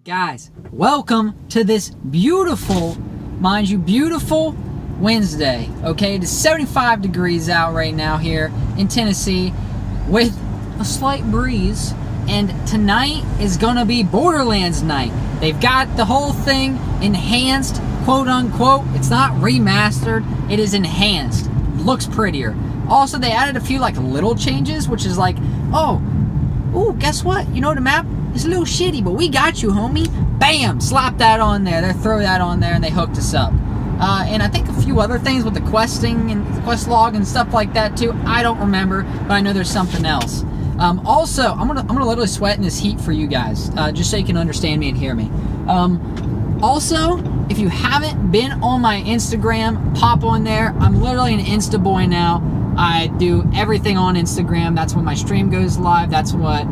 Guys, welcome to this beautiful, mind you, beautiful Wednesday, okay? It is 75 degrees out right now here in Tennessee with a slight breeze, and tonight is gonna be Borderlands night. They've got the whole thing enhanced, quote unquote. It's not remastered, it is enhanced. It looks prettier. Also, they added a few like little changes, which is like, ooh, guess what? You know the map? It's a little shitty, but we got you, homie. Bam! Slap that on there. They throw that on there, and they hooked us up. And I think a few other things with the questing and the quest log and stuff like that too. I don't remember, but I know there's something else. Also, I'm gonna literally sweat in this heat for you guys, just so you can understand me and hear me. Also, if you haven't been on my Instagram, pop on there. I'm literally an Insta boy now. I do everything on Instagram. That's when my stream goes live. That's what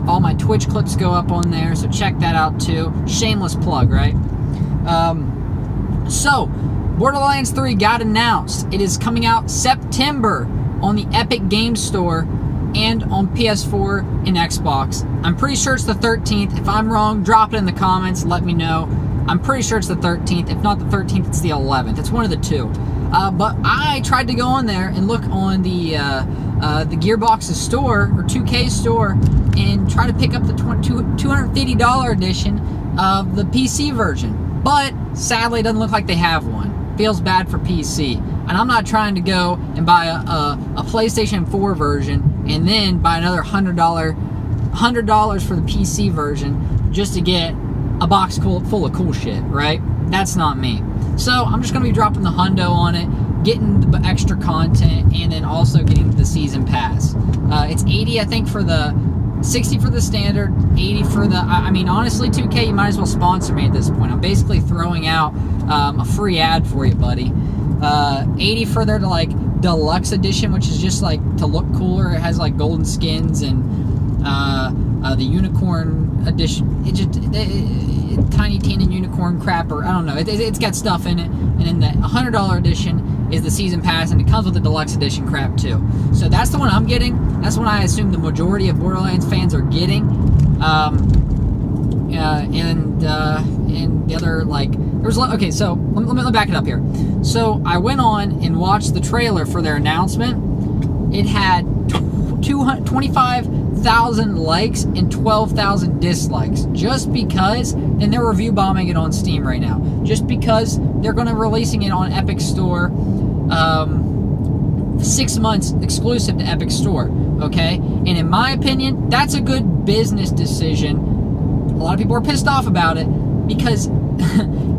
all my Twitch clips go up on there. So check that out too. Shameless plug, right? So, Borderlands 3 got announced. It is coming out September on the Epic Games Store and on PS4 and Xbox. I'm pretty sure it's the 13th. If I'm wrong, drop it in the comments. Let me know. I'm pretty sure it's the 13th. If not the 13th, it's the 11th. It's one of the two. But I tried to go on there and look on the GearBox's store, or 2K store, and try to pick up the $250 edition of the PC version. But sadly, it doesn't look like they have one. Feels bad for PC. And I'm not trying to go and buy a PlayStation 4 version and then buy another $100 for the PC version just to get a box full of cool shit, right? That's not me. So I'm just going to be dropping the hundo on it, getting the extra content, and then also getting the season pass. It's 80, I think, for the 60 for the standard, 80 for the, I mean, honestly, 2K, you might as well sponsor me at this point. I'm basically throwing out a free ad for you, buddy. 80 for their like deluxe edition, which is just like to look cooler. It has like golden skins and the unicorn edition. Tiny Teen and unicorn crap, or I don't know. It's got stuff in it. And then the $100 edition is the season pass, and it comes with the deluxe edition crap too. So that's the one I'm getting. That's one I assume the majority of Borderlands fans are getting. And the other, like, there's okay. So let me back it up here. So I went on and watched the trailer for their announcement. It had 25,000 likes and 12,000 dislikes, just because, and they're review bombing it on Steam right now, just because they're going to releasing it on Epic Store 6 months exclusive to Epic Store, okay? And in my opinion, that's a good business decision. A lot of people are pissed off about it because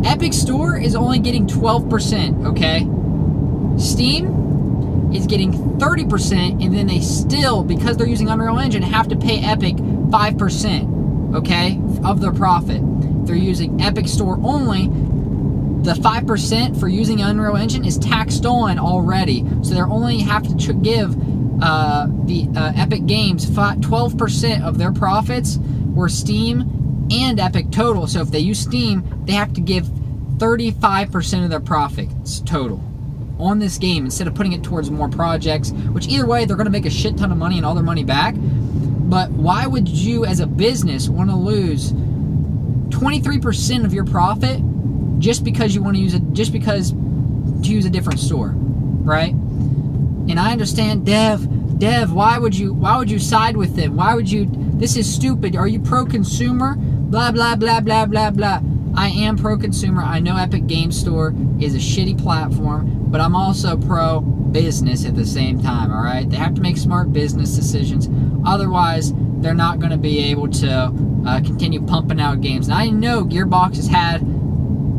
Epic Store is only getting 12%, okay? Steam is getting 30%, and then they still, because they're using Unreal Engine, have to pay Epic 5%, okay, of their profit. If they're using Epic Store only, the 5% for using Unreal Engine is taxed on already, so they only have to give the Epic Games 12% of their profits, were Steam and Epic total. So if they use Steam, they have to give 35% of their profits total on this game, instead of putting it towards more projects, which either way, they're going to make a shit ton of money and all their money back. But why would you, as a business, want to lose 23% of your profit just because you want to use it, just because to use a different store, right? And I understand, Dev, why would you side with them? Why would you, this is stupid. Are you pro-consumer? Blah, blah, blah, blah, blah, blah. I am pro-consumer. I know Epic Games Store is a shitty platform, but I'm also pro-business at the same time, all right? They have to make smart business decisions. Otherwise, they're not going to be able to continue pumping out games. And I know GearBox has had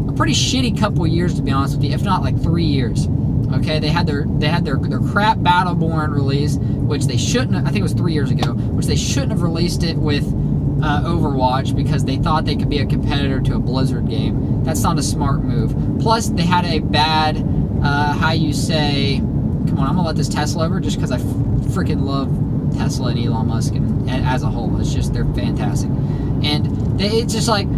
a pretty shitty couple of years, to be honest with you, if not like 3 years. Okay, they had their crap Battleborn release, which they shouldn't have, I think it was 3 years ago, which they shouldn't have released it with Overwatch, because they thought they could be a competitor to a Blizzard game. That's not a smart move. Plus, they had a bad, how you say, come on, I'm gonna let this Tesla over just because I freaking love Tesla and Elon Musk and as a whole. It's just, they're fantastic. And it's just like,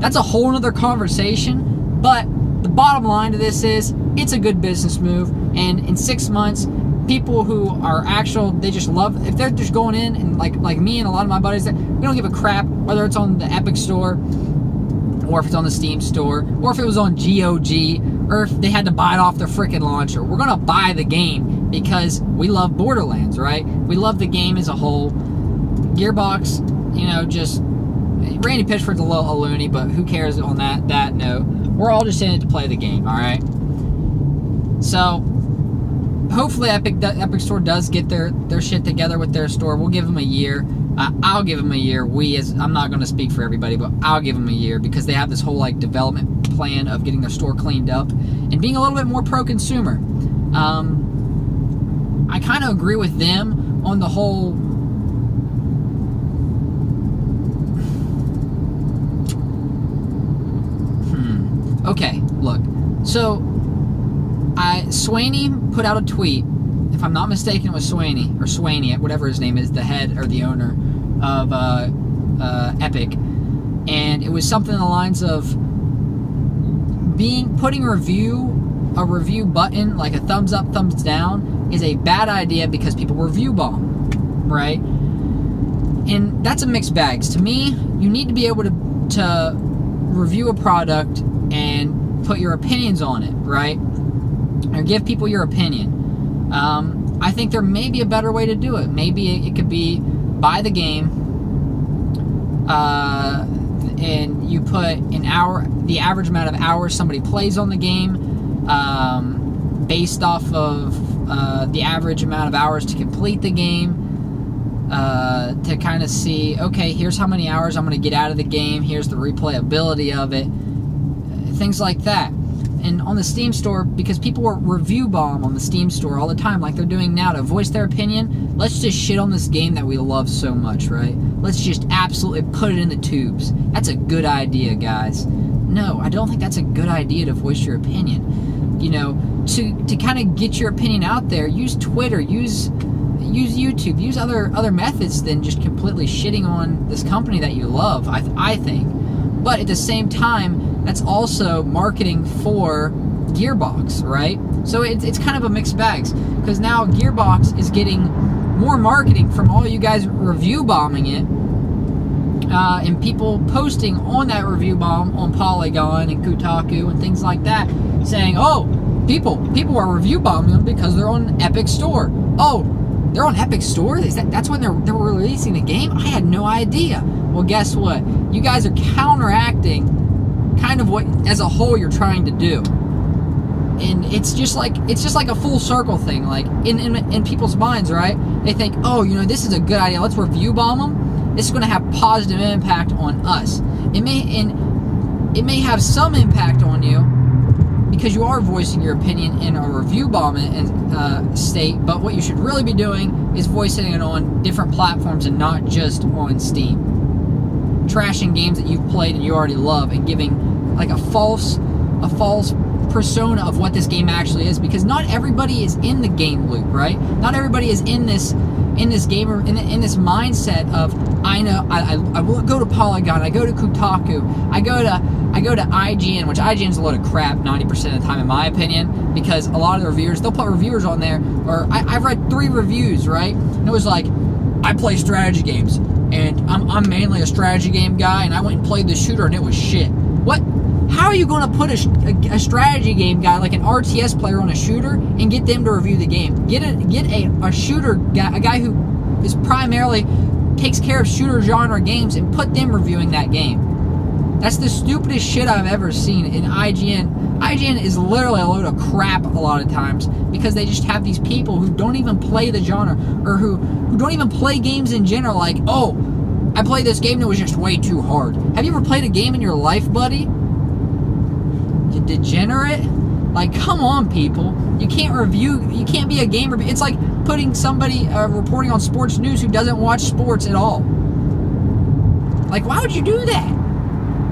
that's a whole other conversation, but the bottom line to this is, it's a good business move, and in 6 months, people who are actual, they just love, if they're just going in and like me and a lot of my buddies, we don't give a crap whether it's on the Epic Store or if it's on the Steam Store or if it was on GOG or if they had to buy it off their freaking launcher. We're gonna buy the game because we love Borderlands, right? We love the game as a whole. GearBox, you know, just Randy Pitchford's a little loony, but who cares on that note? We're all just in it to play the game, all right? So hopefully Epic Store does get their shit together with their store. We'll give them a year. I'll give them a year. I'm not going to speak for everybody, but I'll give them a year because they have this whole like development plan of getting their store cleaned up and being a little bit more pro-consumer. I kind of agree with them on the whole. Okay, look. So, Swaney put out a tweet. If I'm not mistaken, it was Swaney, whatever his name is, the head or the owner of Epic, and it was something along the lines of putting a review button, like a thumbs up, thumbs down, is a bad idea because people review bomb, right? And that's a mixed bag. To me, you need to be able to review a product and put your opinions on it, right? Or give people your opinion. I think there may be a better way to do it. Maybe it could be buy the game, and you put the average amount of hours somebody plays on the game, based off of the average amount of hours to complete the game, to kind of see, okay, here's how many hours I'm going to get out of the game, here's the replayability of it, things like that. And on the Steam Store, because people review bomb on the Steam Store all the time, like they're doing now, to voice their opinion, let's just shit on this game that we love so much, right? Let's just absolutely put it in the tubes. That's a good idea, guys. No, I don't think that's a good idea to voice your opinion. You know, to kind of get your opinion out there, use Twitter, use YouTube, use other methods than just completely shitting on this company that you love, I think. But at the same time, that's also marketing for GearBox, right? So it's kind of a mixed bag, because now GearBox is getting more marketing from all you guys review bombing it, and people posting on that review bomb on Polygon and Kotaku and things like that, saying, oh, people are review bombing them because they're on Epic Store. Oh, they're on Epic Store? That's when they're releasing the game? I had no idea. Well, guess what? You guys are counteracting kind of what, as a whole, you're trying to do. And it's just like a full circle thing. Like in people's minds, right? They think, oh, you know, this is a good idea. Let's review bomb them. It's going to have positive impact on us. It may have some impact on you because you are voicing your opinion in a review bomb state. But what you should really be doing is voicing it on different platforms and not just on Steam. Trashing games that you've played and you already love and giving like a false persona of what this game actually is, because not everybody is in the game loop, right? Not everybody is in this gamer in this mindset of, I know I will go to Polygon, I go to Kotaku, I go to IGN, which IGN's a load of crap 90% of the time in my opinion, because a lot of the reviewers, they'll put reviewers on there, or I've read 3 reviews, right? And it was like, I play strategy games, and I'm mainly a strategy game guy, and I went and played the shooter, and it was shit. What? How are you going to put a strategy game guy, like an RTS player, on a shooter and get them to review the game? Get a shooter guy, a guy who is primarily takes care of shooter genre games, and put them reviewing that game. That's the stupidest shit I've ever seen in IGN. IGN is literally a load of crap a lot of times, because they just have these people who don't even play the genre, or who don't even play games in general. Like, oh, I played this game and it was just way too hard. Have you ever played a game in your life, buddy? You degenerate? Like, come on, people. You can't be a game review. It's like putting somebody reporting on sports news who doesn't watch sports at all. Like, why would you do that?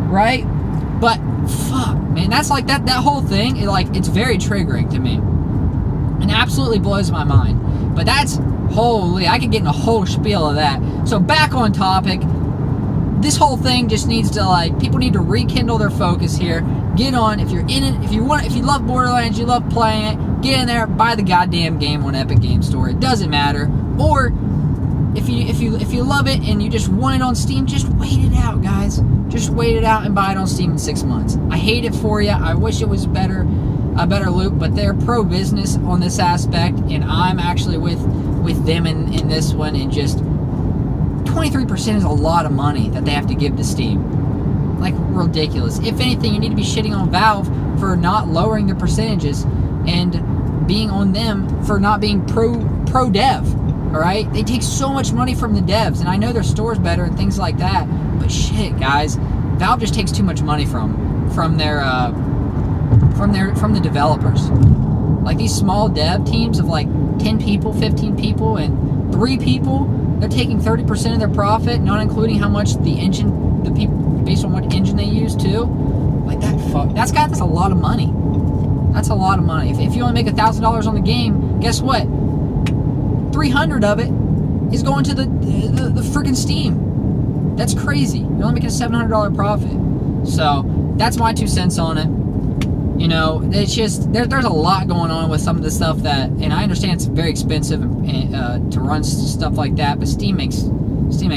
Right? But, fuck, man, that's like, that whole thing, it's very triggering to me. And absolutely blows my mind. But that's, holy, I could get in a whole spiel of that. So, back on topic. This whole thing just needs to, people need to rekindle their focus here. Get on, if you're in it, if you love Borderlands, you love playing it, get in there, buy the goddamn game on Epic Game Store. It doesn't matter. Or if you love it and you just want it on Steam, just wait it out, guys. Just wait it out and buy it on Steam in 6 months. I hate it for you. I wish it was a better loop, but they're pro-business on this aspect, and I'm actually with them in this one. And just 23% is a lot of money that they have to give to Steam. Like, ridiculous. If anything, you need to be shitting on Valve for not lowering their percentages and being on them for not being pro-dev. Alright? They take so much money from the devs, and I know their store's better and things like that, but shit, guys, Valve just takes too much money from the developers. Like, these small dev teams of like 10 people, 15 people, and 3 people, they're taking 30% of their profit, not including how much the engine, the people, based on what engine they use too. Like, that's a lot of money. That's a lot of money. If you only make $1,000 on the game, guess what? 300 of it is going to the freaking Steam. That's crazy. You're only making a $700 profit. So that's my 2 cents on it. You know, it's just there's a lot going on with some of the stuff that, and I understand it's very expensive to run stuff like that, but Steam makes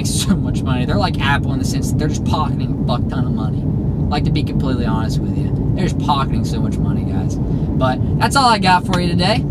so much money. They're like Apple in the sense that they're just pocketing a buck ton of money. Like, to be completely honest with you, they're just pocketing so much money, guys. But that's all I got for you today.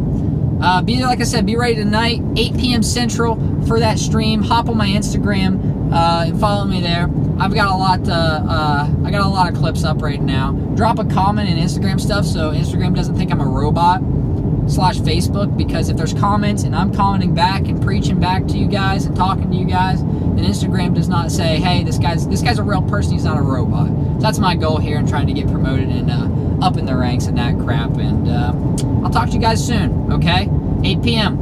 Like I said, be ready tonight, 8 p.m. Central for that stream. Hop on my Instagram and follow me there. I've got a lot. I got a lot of clips up right now. Drop a comment in Instagram stuff so Instagram doesn't think I'm a robot /Facebook, because if there's comments and I'm commenting back and preaching back to you guys and talking to you guys, then Instagram does not say, hey, this guy's a real person. He's not a robot. So that's my goal here in trying to get promoted and up in the ranks and that crap. And I'll talk to you guys soon. Okay, 8 p.m.